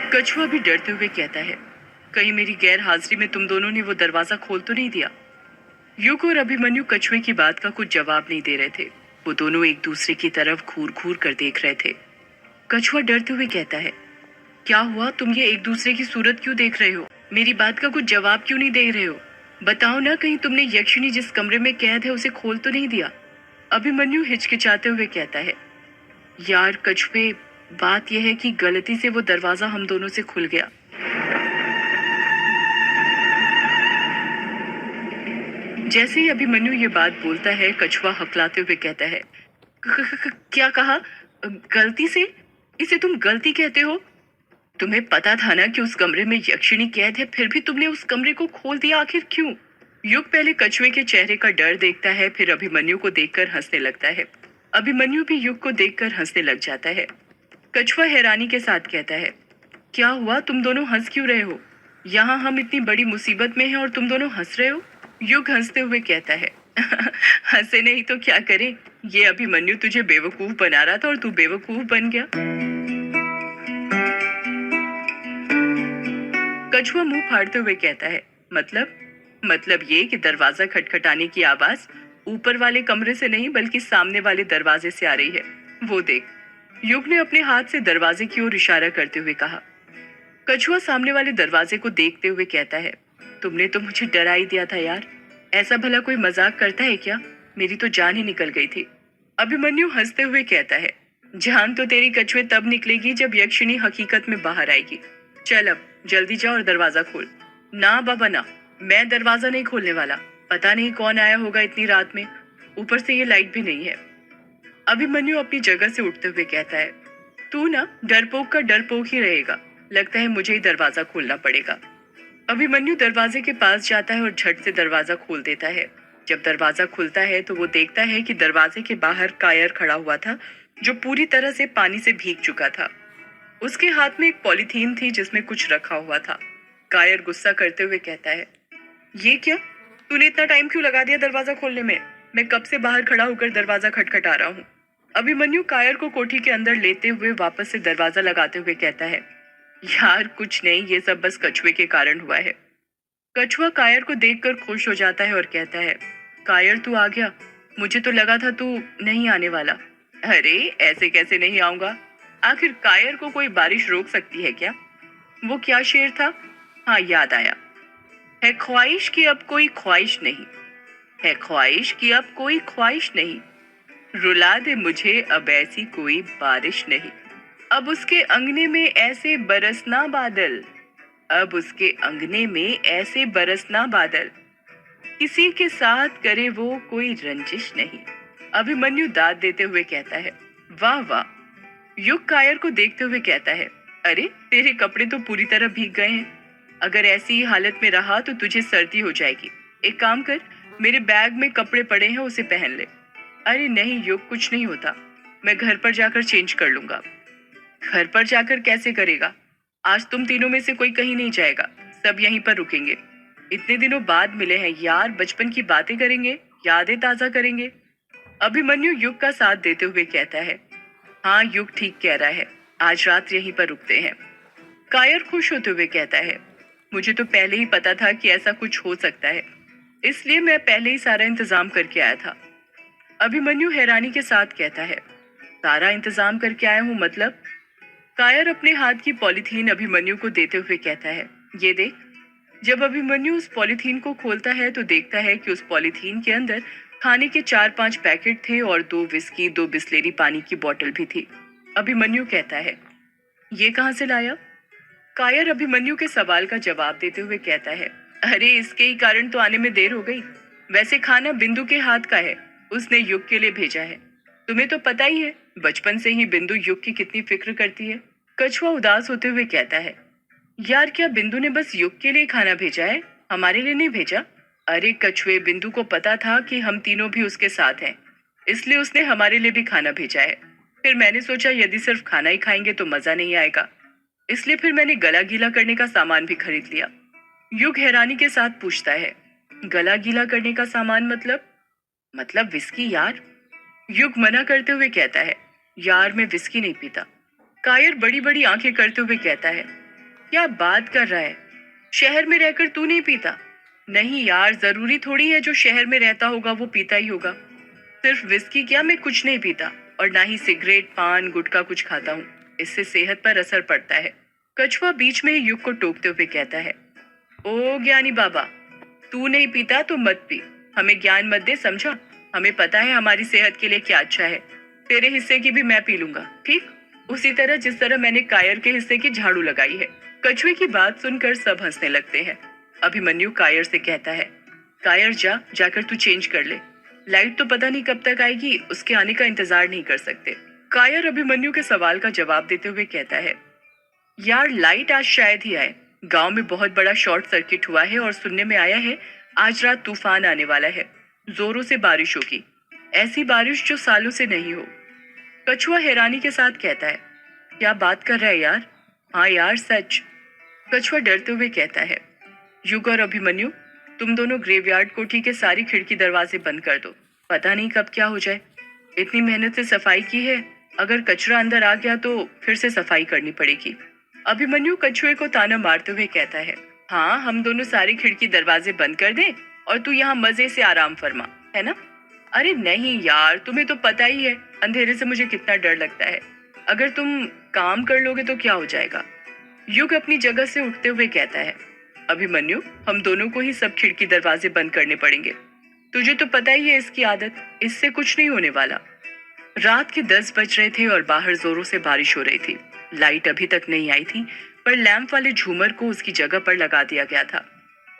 कछुआ भी डरते हुए कहता है, कहीं मेरी गैर हाजिरी में तुम दोनों ने वो दरवाजा खोल तो नहीं दिया। युग और अभिमन्यु कछुए की बात का कुछ जवाब नहीं दे रहे थे। वो दोनों एक दूसरे की तरफ घूर घूर कर देख रहे थे। कछुआ डरते हुए कहता है, क्या हुआ, तुम ये एक दूसरे की सूरत क्यों देख रहे हो? मेरी बात का कुछ जवाब क्यों नहीं दे रहे हो? बताओ ना, कहीं तुमने यक्षिणी जिस कमरे में कैद है उसे खोल तो नहीं दिया? अभिमन्यु हिचकिचाते हुए कहता है, यार कछुए, बात यह है कि गलती से वो दरवाजा हम दोनों से खुल गया। जैसे ही अभिमन्यु ये बात बोलता है, कछुआ हकलाते हुए कहता है, क्या कहा? गलती से? इसे तुम गलती कहते हो? तुम्हें पता था ना कि उस कमरे में यक्षिणी कैद है, फिर भी तुमने उस कमरे को खोल दिया, आखिर क्यों? युग पहले कछुए के चेहरे का डर देखता है, फिर अभिमन्यु को देखकर हंसने लगता है। अभिमन्यु भी युग को देखकर हंसने लग जाता है। कछुआ हैरानी के साथ कहता है, क्या हुआ, तुम दोनों हंस क्यों रहे हो? यहाँ हम इतनी बड़ी मुसीबत में हैं और तुम दोनों हंस रहे हो? युग हंसते हुए कहता है, हंसे नहीं तो क्या करें, ये अभिमन्यु तुझे बेवकूफ बना रहा था और तू बेवकूफ बन गया। कछुआ मुंह फाड़ते हुए कहता है, मतलब ये कि दरवाजा खटखटाने की आवाज ऊपर वाले कमरे से नहीं बल्कि सामने वाले दरवाजे से आ रही है। वो देख। युग ने अपने हाथ से दरवाजे की ओर इशारा करते हुए कहा। कछुआ सामने वाले दरवाजे को देखते हुए कहता है, तुमने तो मुझे डरा ही दिया था यार। ऐसा भला कोई मजाक करता है क्या? मेरी तो जान ही निकल गई थी। अभिमन्यु हंसते हुए कहता है, जान तो तेरी कछुए तब निकलेगी जब यक्षिणी हकीकत में बाहर आएगी। चल अब जल्दी जा और दरवाजा खोल। ना बाबा ना, मैं दरवाजा नहीं खोलने वाला। पता नहीं कौन आया होगा इतनी रात में, ऊपर से ये लाइट भी नहीं है। अभिमन्यु अपनी जगह से उठते हुए कहता है, तू ना डरपोक का डरपोक ही रहेगा। लगता है मुझे ही दरवाजा खोलना पड़ेगा। अभिमन्यु दरवाजे के पास जाता है और झट से दरवाजा खोल देता है। जब दरवाजा खुलता है तो वो देखता है कि दरवाजे के बाहर कायर खड़ा हुआ था, जो पूरी तरह से पानी से भीग चुका था। उसके हाथ में एक पॉलीथीन थी जिसमें कुछ रखा हुआ था। कायर गुस्सा करते हुए कहता है, ये क्या? तूने इतना टाइम क्यों लगा दिया दरवाजा खोलने में? मैं कब से बाहर खड़ा होकर दरवाजा खटखटा रहा हूँ। अभिमन्यु कायर को कोठी के अंदर लेते हुए वापस से दरवाजा लगाते हुए कहता है, यार कुछ नहीं, ये सब बस कछुए के कारण हुआ है। कछुआ कायर को देखकर खुश हो जाता है और कहता है, कायर तू आ गया, मुझे तो लगा था तू नहीं आने वाला। अरे ऐसे कैसे नहीं आऊंगा, आखिर कायर को कोई बारिश रोक सकती है क्या? वो क्या शेर था? हाँ याद आया, है ख्वाहिश की अब कोई ख्वाहिश नहीं, है ख्वाहिश की अब कोई ख्वाहिश नहीं, रुला दे मुझे अब ऐसी कोई बारिश नहीं। अब उसके अंगने में ऐसे बरसना बादल, अब उसके अंगने में ऐसे बरसना बादल, किसी के साथ करे वो कोई रंजिश नहीं। अभिमन्यु दाद देते हुए कहता है, वाह वाह। युग कायर को देखते हुए कहता है, अरे तेरे कपड़े तो पूरी तरह भीग गए हैं। अगर ऐसी ही हालत में रहा तो तुझे सर्दी हो जाएगी। एक काम कर, मेरे बैग में कपड़े पड़े हैं, उसे पहन ले। अरे नहीं युग, कुछ नहीं होता, मैं घर पर जाकर चेंज कर लूंगा। घर पर जाकर कैसे करेगा? आज तुम तीनों में से कोई कहीं नहीं जाएगा, सब यहीं पर रुकेंगे। इतने दिनों बाद मिले हैं यार, बचपन की बातें करेंगे, यादें ताजा करेंगे। अभिमन्यु युग का साथ देते हुए कहता है, हाँ युग ठीक कह रहा है, आज रात यहीं पर रुकते हैं। कायर खुश होते हुए कहता है, मुझे तो पहले ही पता था कि ऐसा कुछ हो सकता है, इसलिए मैं पहले ही सारा इंतजाम करके आया था। अभिमन्यु हैरानी के साथ कहता है, सारा इंतजाम करके आया हूँ मतलब? कायर अपने हाथ की पॉलीथीन अभिमन्यु को देते हुए कहता है, ये देख। जब अभिमन्यु उस पॉलीथीन को खोलता है तो देखता है कि उस पॉलीथीन के अंदर खाने के 4-5 पैकेट थे और 2 विस्की, 2 बिस्लेरी पानी की बोतल भी थी। अभिमन्यु कहता है, ये कहाँ से लाया? कायर अभिमन्यु के सवाल का जवाब देते हुए कहता है, अरे इसके ही कारण तो आने में देर हो गई। वैसे खाना बिंदु के हाथ का है, उसने युग के लिए भेजा है। तुम्हें तो पता ही है, बचपन से ही बिंदु युग की कितनी फिक्र करती है। कछुआ उदास होते हुए कहता है, यार क्या बिंदु ने बस युग के लिए खाना भेजा है, हमारे लिए नहीं भेजा? अरे कछुए, बिंदु को पता था कि हम तीनों भी उसके साथ हैं, इसलिए उसने हमारे लिए भी खाना भेजा है। फिर मैंने सोचा यदि सिर्फ खाना ही खाएंगे तो मजा नहीं आएगा, इसलिए फिर मैंने गला गीला करने का सामान भी खरीद लिया। युग हैरानी के साथ पूछता है, गला गीला करने का सामान मतलब विस्की यार। युग मना करते हुए कहता है, यार मैं विस्की नहीं पीता। कायर बड़ी बड़ी आंखें करते हुए कहता है, क्या बात कर रहा है? शहर में रहकर तू नहीं पीता? नहीं यार, जरूरी थोड़ी है जो शहर में रहता होगा वो पीता ही होगा। सिर्फ विस्की क्या, मैं कुछ नहीं पीता और ना ही सिगरेट पान गुटखा कुछ खाता हूँ। इससे सेहत पर असर पड़ता है। कछुआ बीच में ही युग को टोकते हुए कहता है। ओ ज्ञानी बाबा, तू नहीं पीता तो मत पी। हमें ज्ञान मत दे, समझा? हमें पता है हमारी सेहत के लिए क्या अच्छा है। तेरे हिस्से की भी मैं पी लूंगा, ठीक? उसी तरह जिस तरह मैंने कायर के हिस्से की झाड़ू लगाई है। कछुए की बात सुनकर सब हंसने लगते हैं। अभिमन्यु कायर से कहता है, कायर जाकर तू चेंज कर ले। लाइट तो पता नहीं कब तक आएगी, उसके आने का इंतजार नहीं कर सकते। कायर अभिमन्यु के सवाल का जवाब देते हुए कहता है, यार लाइट आज शायद ही आए। गांव में बहुत बड़ा शॉर्ट सर्किट हुआ है और सुनने में आया है आज रात तूफान आने वाला है। जोरों से बारिश होगी, ऐसी बारिश जो सालों से नहीं हो। कछुआ हैरानी के साथ कहता है, क्या बात कर रहा है यार? हाँ यार सच। कछुआ डरते हुए कहता है, युग और अभिमन्यु, तुम दोनों ग्रेवयार्ड कोठी के सारी खिड़की दरवाजे बंद कर दो। पता नहीं कब क्या हो जाए। इतनी मेहनत से सफाई की है, अगर कचरा अंदर आ गया तो फिर से सफाई करनी पड़ेगी। अभिमन्यु कछुए को ताना मारते हुए कहता है, हाँ हम दोनों सारी खिड़की दरवाजे बंद कर दें और तू यहाँ मजे से आराम फरमा, है ना? अरे नहीं यार, तुम्हें तो पता ही है अंधेरे से मुझे कितना डर लगता है। अगर तुम काम कर लोगे तो क्या हो जाएगा? युग अपनी जगह से उठते हुए कहता है, अभिमन्यु, हम दोनों को ही सब खिड़की दरवाजे बंद करने पड़ेंगे। तुझे तो पता ही है इसकी आदत, इससे कुछ नहीं होने वाला। रात के 10 बज रहे थे और बाहर जोरों से बारिश हो रही थी। लाइट अभी तक नहीं आई थी, पर लैंप वाले झूमर को उसकी जगह पर लगा दिया गया था।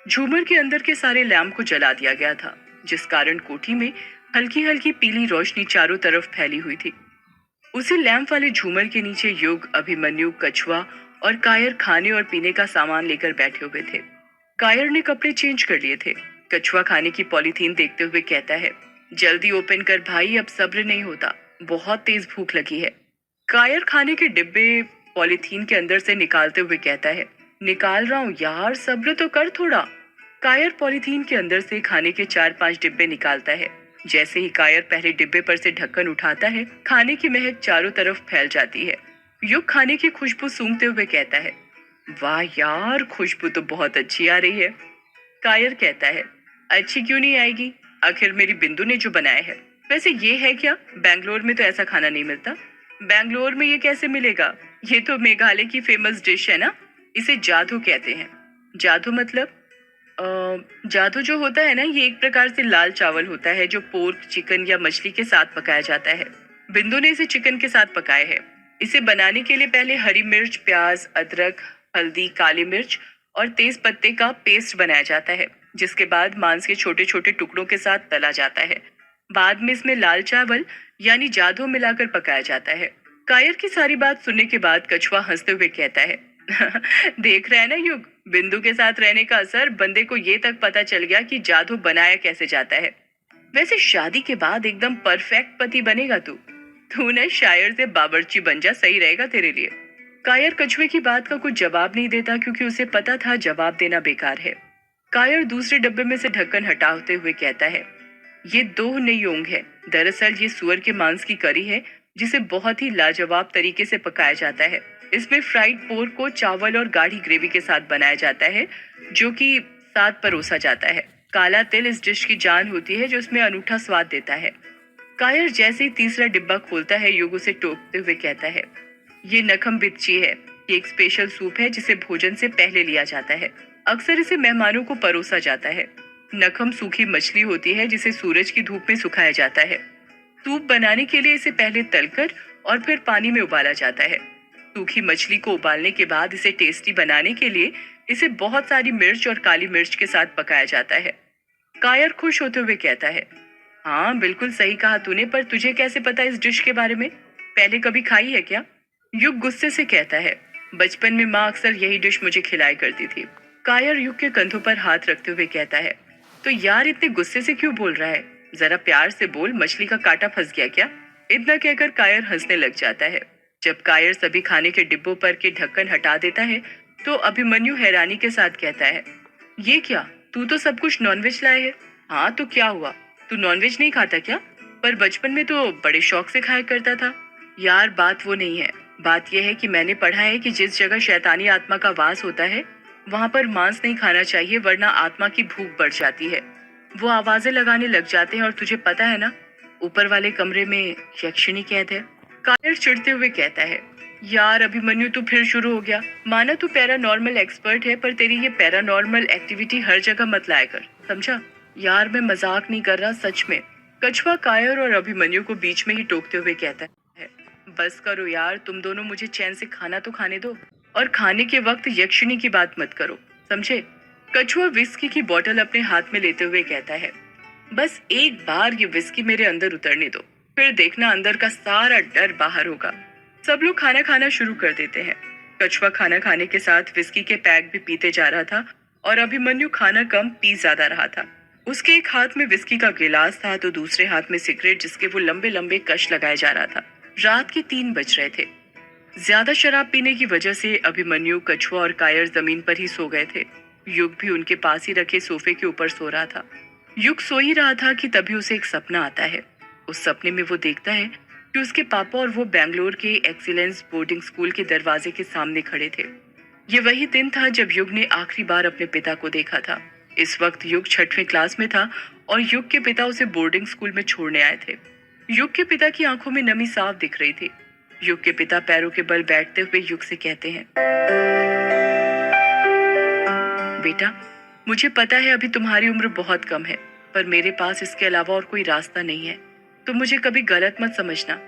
झूमर के अंदर के सारे लैंप को जला दिया गया था, जिस कारण कोठी में हल्की हल्की पीली रोशनी चारों तरफ फैली हुई थी। उसी लैंप वाले झूमर के नीचे युग, अभिमन्यु, कछुआ और कायर खाने और पीने का सामान लेकर बैठे हुए थे। कायर ने कपड़े चेंज कर लिए थे। कछुआ खाने की पॉलीथीन देखते हुए कहता है, जल्दी ओपन कर भाई, अब सब्र नहीं होता, बहुत तेज भूख लगी है। कायर खाने के डिब्बे पॉलीथीन के अंदर से निकालते हुए कहता है, निकाल रहा हूँ यार, सब्र तो कर थोड़ा। कायर पॉलीथीन के अंदर से खाने के 4-5 डिब्बे निकालता है। जैसे ही कायर पहले डिब्बे पर से ढक्कन उठाता है, खाने की महक चारों तरफ फैल जाती है। युग खाने की खुशबू सूंघते हुए कहता है, वाह यार, खुशबू तो बहुत अच्छी आ रही है। कायर कहता है, अच्छी क्यों नहीं आएगी, आखिर मेरी बिंदु ने जो बनाया है। वैसे ये है क्या, बैंगलोर में तो ऐसा खाना नहीं मिलता। बैंगलोर में ये कैसे मिलेगा? ये तो मेघालय की फेमस डिश है ना, इसे जादू कहते हैं। जादू मतलब? जादू जो होता है ना, ये एक प्रकार से लाल चावल होता है जो पोर्क, चिकन या मछली के साथ पकाया जाता है। बिंदु ने इसे चिकन के साथ पकाया है। इसे बनाने के लिए पहले हरी मिर्च, प्याज, अदरक, हल्दी, काली मिर्च और तेज पत्ते का पेस्ट बनाया जाता है, जिसके बाद मांस के छोटे छोटे टुकड़ों के साथ तला जाता है। बाद में इसमें लाल चावल यानी जादू मिलाकर पकाया जाता है। कायर की सारी बात सुनने के बाद कछुआ हंसते हुए कहता है, देख रहे हैं ना युग, बिंदु के साथ रहने का असर, बंदे को ये तक पता चल गया कि जादू बनाया कैसे जाता है। वैसे शादी के बाद एकदम परफेक्ट पति बनेगा तू। तू न शायर से बावर्ची बन जा, सही रहेगा तेरे लिए। कायर कछुए की बात का कुछ जवाब नहीं देता, क्योंकि उसे पता था जवाब देना बेकार है। कायर दूसरे डब्बे में से ढक्कन हटाते हुए कहता है, ये दो नयोंग है। दरअसल ये सुअर के मांस की करी है, जिसे बहुत ही लाजवाब तरीके से पकाया जाता है। इसमें फ्राइड पोर्क को चावल और गाढ़ी ग्रेवी के साथ बनाया जाता है, जो कि साथ परोसा जाता है। काला तिल इस डिश की जान होती है, जो इसमें अनूठा स्वाद देता है। कायर जैसे ही तीसरा डिब्बा खोलता है, युग उसे टोकते हुए कहता है, ये नखम बिच्ची है। ये एक स्पेशल सूप है जिसे भोजन से पहले लिया जाता है। अक्सर इसे मेहमानों को परोसा जाता है। नखम सूखी मछली होती है जिसे सूरज की धूप में सुखाया जाता है। सूप बनाने के लिए इसे पहले तलकर और फिर पानी में उबाला जाता है। सूखी मछली को उबालने के बाद इसे टेस्टी बनाने के लिए इसे बहुत सारी मिर्च और काली मिर्च के साथ पकाया जाता है। कायर खुश होते हुए कहता है, हाँ बिल्कुल सही कहा तूने, पर तुझे कैसे पता इस डिश के बारे में? पहले कभी खाई है क्या? युग गुस्से से कहता है, बचपन में माँ अक्सर यही डिश मुझे खिलाया करती थी। कायर युग के कंधों पर हाथ रखते हुए कहता है, तो यार इतने गुस्से से क्यों बोल रहा है? जरा प्यार से बोल, मछली का कांटा फंस गया क्या? इतना कहकर कायर हंसने लग जाता है। जब कायर सभी खाने के डिब्बों पर के ढक्कन हटा देता है, तो अभिमन्यु हैरानी के साथ कहता है, ये क्या, तू तो सब कुछ नॉनवेज लाए है। हाँ तो क्या हुआ, तू नॉनवेज नहीं खाता क्या? पर बचपन में तो बड़े शौक से खाया करता था। यार बात वो नहीं है, बात यह है कि मैंने पढ़ा है कि जिस जगह शैतानी आत्मा का वास होता है वहां पर मांस नहीं खाना चाहिए, वरना आत्मा की भूख बढ़ जाती है। वो आवाजें लगाने लग जाते हैं और तुझे पता है ना, ऊपर वाले कमरे में यक्षिणी कैद है। कायर चिढ़ते हुए कहता है, यार अभिमन्यु तू फिर शुरू हो गया। माना तू पैरानॉर्मल एक्सपर्ट है, पर तेरी ये पैरानॉर्मल एक्टिविटी हर जगह मत लाया कर, समझा? यार मैं मजाक नहीं कर रहा, सच में। कछुआ कायर और अभिमन्यु को बीच में ही टोकते हुए कहता है, बस करो यार, तुम दोनों मुझे चैन से खाना तो खाने दो, और खाने के वक्त यक्षिणी की बात मत करो, समझे? कछुआ विस्की की बोतल अपने हाथ में लेते हुए कहता है, बस एक बार ये विस्की मेरे अंदर उतरने दो, फिर देखना अंदर का सारा डर बाहर होगा। सब लोग खाना खाना शुरू कर देते हैं। कछुआ खाना खाने के साथ विस्की के पैक भी पीते जा रहा था और अभिमन्यु खाना कम पी ज्यादा रहा था। उसके एक हाथ में विस्की का गिलास था तो दूसरे हाथ में सिगरेट, जिसके वो लंबे लंबे कश लगाए जा रहा था। रात के 3 बज रहे थे। ज्यादा शराब पीने की वजह से अभिमन्यु, कछुआ और कायर जमीन पर ही सो गए थे। युग भी उनके पास ही रखे सोफे के ऊपर सो रहा था। युग सो ही रहा था कि तभी उसे एक सपना आता है। उस सपने में वो देखता है कि उसके पापा और वो बैंगलोर के एक्सीलेंस बोर्डिंग स्कूल के दरवाजे के सामने खड़े थे। ये वही दिन था जब युग ने आखिरी बार अपने पिता को देखा था। इस वक्त युग 6वीं क्लास में था और युग के पिता उसे बोर्डिंग स्कूल में छोड़ने आए थे। युग के पिता की आंखों में नमी साफ दिख रही थी। युग के पिता पैरों के बल बैठते हुए युग से कहते हैं, बेटा, मुझे पता है अभी तुम्हारी उम्र बहुत कम है, पर मेरे पास इसके अलावा और कोई रास्ता नहीं है। तुम मुझे कभी गलत मत समझना।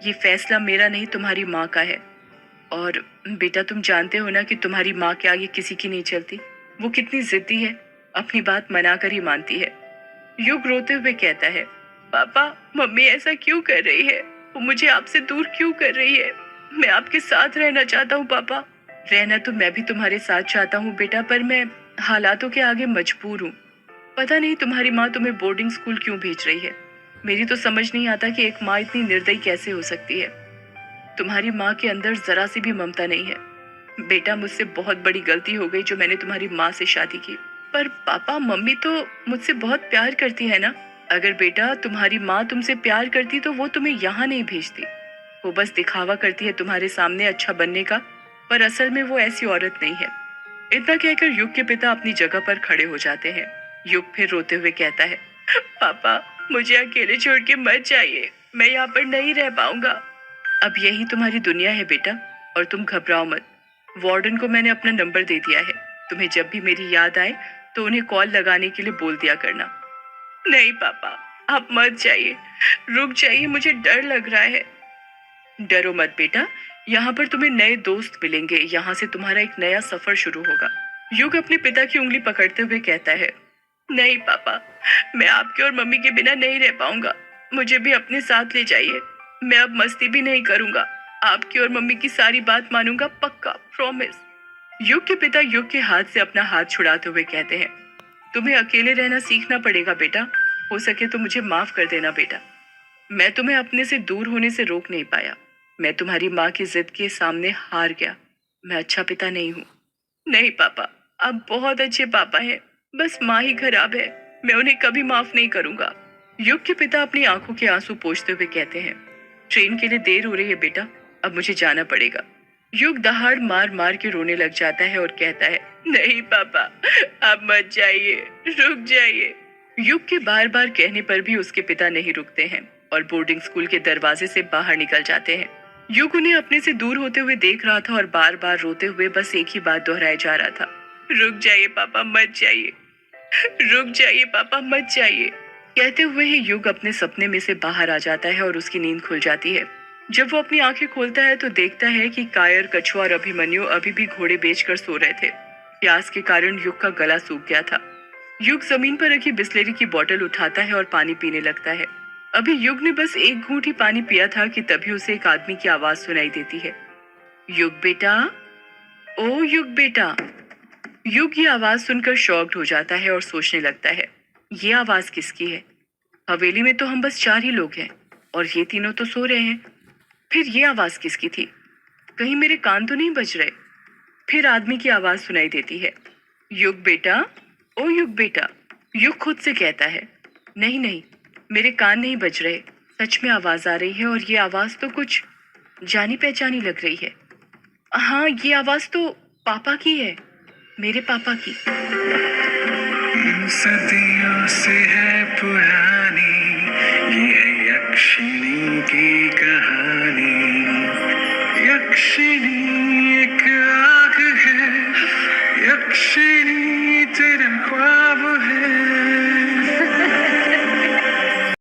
ये फैसला मेरा नहीं, तुम्हारी माँ का है। और बेटा, तुम जानते हो ना कि तुम्हारी माँ के आगे किसी की नहीं चलती। वो कितनी जिद्दी है, अपनी बात मना कर ही मानती है। युग रोते हुए कहता है, पापा, मम्मी ऐसा क्यों कर रही है? वो मुझे आपसे दूर क्यों कर रही है? मैं आपके साथ रहना चाहता हूँ पापा। रहना तो मैं भी तुम्हारे साथ चाहता हूँ बेटा, पर मैं हालातों के आगे मजबूर हूँ। पता नहीं तुम्हारी माँ तुम्हें बोर्डिंग स्कूल क्यों भेज रही है। मेरी तो समझ नहीं आता कि एक माँ इतनी निर्दयी कैसे हो सकती है। तुम्हारी माँ के अंदर जरा सी भी ममता नहीं है। बेटा, मुझसे बहुत बड़ी गलती हो गई जो मैंने तुम्हारी माँ से शादी की। पर पापा, मम्मी तो मुझसे बहुत प्यार करती है ना। अगर बेटा तुम्हारी माँ तुमसे प्यार करती तो वो तुम्हें यहाँ नहीं भेजती। वो बस दिखावा करती है तुम्हारे सामने अच्छा बनने का, पर असल में वो ऐसी औरत नहीं है। इतना कहकर युग के पिता अपनी जगह पर खड़े हो जाते हैं। युग फिर रोते हुए कहता है, पापा, मुझे अकेले छोड़ के मत जाइए, मैं यहाँ पर नहीं रह पाऊंगा। अब यही तुम्हारी दुनिया है बेटा, और तुम घबराओ मत। वार्डन को मैंने अपना नंबर दे दिया है। तुम्हें जब भी मेरी याद आए तो उन्हें कॉल लगाने के लिए बोल दिया करना। नहीं पापा, आप मत जाइए, रुक जाइए, मुझे डर लग रहा है। डरो मत बेटा, यहाँ पर तुम्हें नए दोस्त मिलेंगे, यहाँ से तुम्हारा एक नया सफर शुरू होगा। युग अपने पिता की उंगली पकड़ते हुए कहता है, नहीं पापा, मैं आपके और मम्मी के बिना नहीं रह पाऊंगा। मुझे भी अपने साथ ले जाइए। मैं अब मस्ती भी नहीं करूंगा। आपकी और मम्मी की सारी बात मानूंगा, पक्का, प्रॉमिस। युग के पिता युग के हाथ से अपना हाथ छुड़ाते हुए कहते हैं, तुम्हें अकेले रहना सीखना पड़ेगा बेटा। हो सके तो मुझे माफ कर देना बेटा। मैं तुम्हें अपने से दूर होने से रोक नहीं पाया। मैं तुम्हारी माँ की जिद के सामने हार गया। मैं अच्छा पिता नहीं हूँ। नहीं पापा, आप बहुत अच्छे पापा हैं, बस माँ ही खराब है। मैं उन्हें कभी माफ नहीं करूंगा। युग के पिता अपनी आंखों के आंसू पोंछते हुए कहते हैं, ट्रेन के लिए देर हो रही है बेटा, अब मुझे जाना पड़ेगा। युग दहाड़ मार मार के रोने लग जाता है और कहता है, नहीं पापा, आप मत जाइए, रुक जाइए। युग के बार बार कहने पर भी उसके पिता नहीं रुकते हैं और बोर्डिंग स्कूल के दरवाजे से बाहर निकल जाते हैं। युग उन्हें अपने से दूर होते हुए देख रहा था और बार बार रोते हुए बस एक ही बात दोहराए जा रहा था, रुक जाइए पापा, मत जाइए, रुक जाइए पापा, मत जाइए। कहते हुए ही युग अपने सपने में से बाहर आ जाता है और उसकी नींद खुल जाती है। जब वो अपनी आंखें खोलता है तो देखता है कि कायर, कछुआ और अभिमन्यु अभी भी घोड़े बेचकर सो रहे थे। प्यास के कारण युग का गला सूख गया था। युग जमीन पर रखी बिस्लेरी की बोतल उठाता है और पानी पीने लगता है। अभी युग ने बस एक घूंट ही पानी पिया था कि तभी उसे एक आदमी की आवाज सुनाई देती है, युग बेटा, ओ युग बेटा। युग ये आवाज सुनकर शॉक्ड हो जाता है और सोचने लगता है, ये आवाज किसकी है? हवेली में तो हम बस 4 ही लोग हैं और ये तीनों तो सो रहे हैं। फिर ये आवाज किसकी थी? कहीं मेरे कान तो नहीं बज रहे? फिर आदमी की आवाज सुनाई देती है, युग बेटा, ओ युग बेटा। युग खुद से कहता है, नहीं नहीं, मेरे कान नहीं बज रहे, सच में आवाज आ रही है और ये आवाज तो कुछ जानी पहचानी लग रही है। हाँ, ये आवाज तो पापा की है, मेरे पापा की। सदियों से है पुरानी ये यक्षिणी की कहानी। यक्षिणी एक आग है, यक्षिणी तेरा ख्वाब है।